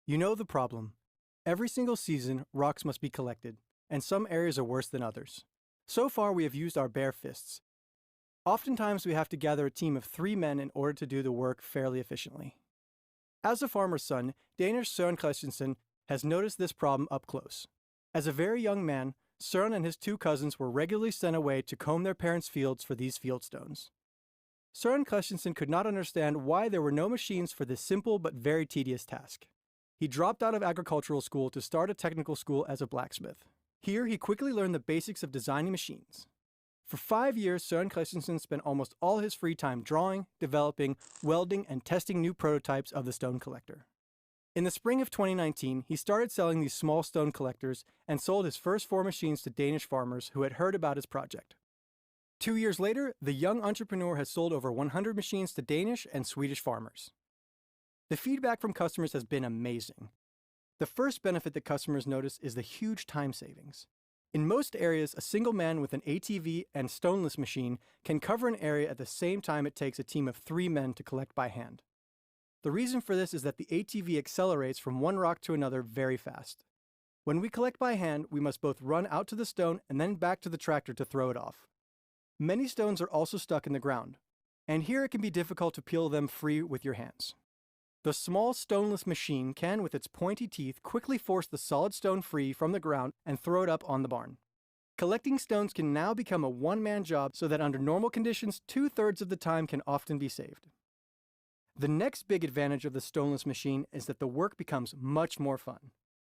You know the problem. Every single season, rocks must be collected, and some areas are worse than others. So far, we have used our bare fists. Oftentimes, we have to gather a team of 3 men in order to do the work fairly efficiently. As a farmer's son, Danish Søren Christensen has noticed this problem up close. As a very young man, Søren and his 2 cousins were regularly sent away to comb their parents' fields for these fieldstones. Søren Christensen could not understand why there were no machines for this simple but very tedious task. He dropped out of agricultural school to start a technical school as a blacksmith. Here, he quickly learned the basics of designing machines. For 5 years, Søren Christensen spent almost all his free time drawing, developing, welding, and testing new prototypes of the stone collector. In the spring of 2019, he started selling these small stone collectors and sold his first 4 machines to Danish farmers who had heard about his project. 2 years later, the young entrepreneur has sold over 100 machines to Danish and Swedish farmers. The feedback from customers has been amazing. The first benefit that customers notice is the huge time savings. In most areas, a single man with an ATV and Stoneless machine can cover an area at the same time it takes a team of 3 men to collect by hand. The reason for this is that the ATV accelerates from one rock to another very fast. When we collect by hand, we must both run out to the stone and then back to the tractor to throw it off. Many stones are also stuck in the ground, and here it can be difficult to peel them free with your hands. The small Stoneless machine can, with its pointy teeth, quickly force the solid stone free from the ground and throw it up on the barn. Collecting stones can now become a one-man job so that under normal conditions, 2/3 of the time can often be saved. The next big advantage of the Stoneless machine is that the work becomes much more fun.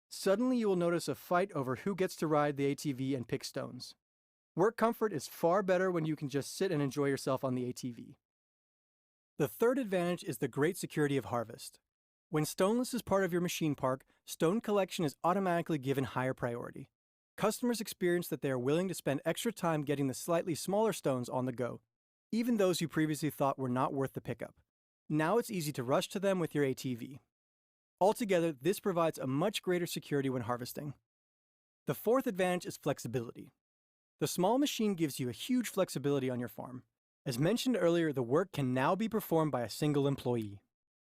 Suddenly you will notice a fight over who gets to ride the ATV and pick stones. Work comfort is far better when you can just sit and enjoy yourself on the ATV. The third advantage is the great security of harvest. When Stoneless is part of your machine park, stone collection is automatically given higher priority. Customers experience that they are willing to spend extra time getting the slightly smaller stones on the go, even those you previously thought were not worth the pickup. Now it's easy to rush to them with your ATV. Altogether, this provides a much greater security when harvesting. The fourth advantage is flexibility. The small machine gives you a huge flexibility on your farm. As mentioned earlier, the work can now be performed by a single employee.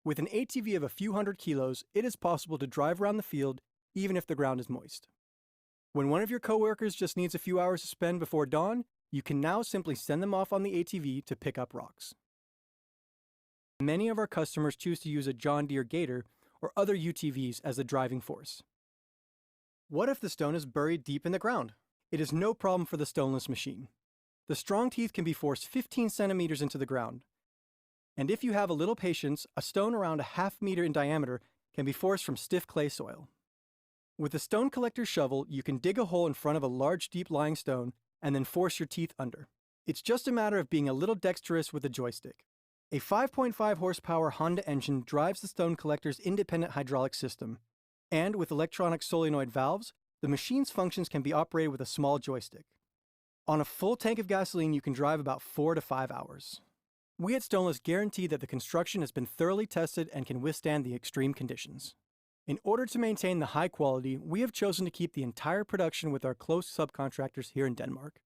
With an ATV of a few hundred kilos, it is possible to drive around the field even if the ground is moist. When one of your coworkers just needs a few hours to spend before dawn, you can now simply send them off on the ATV to pick up rocks. Many of our customers choose to use a John Deere Gator or other UTVs as the driving force. What if the stone is buried deep in the ground? It is no problem for the Stoneless machine. The strong teeth can be forced 15 centimeters into the ground. And if you have a little patience, a stone around a ½ meter in diameter can be forced from stiff clay soil. With the stone collector shovel, you can dig a hole in front of a large deep-lying stone and then force your teeth under. It's just a matter of being a little dexterous with the joystick. A 5.5 horsepower Honda engine drives the stone collector's independent hydraulic system. And with electronic solenoid valves, the machine's functions can be operated with a small joystick. On a full tank of gasoline, you can drive about 4 to 5 hours. We at Stoneless guarantee that the construction has been thoroughly tested and can withstand the extreme conditions. In order to maintain the high quality, we have chosen to keep the entire production with our close subcontractors here in Denmark.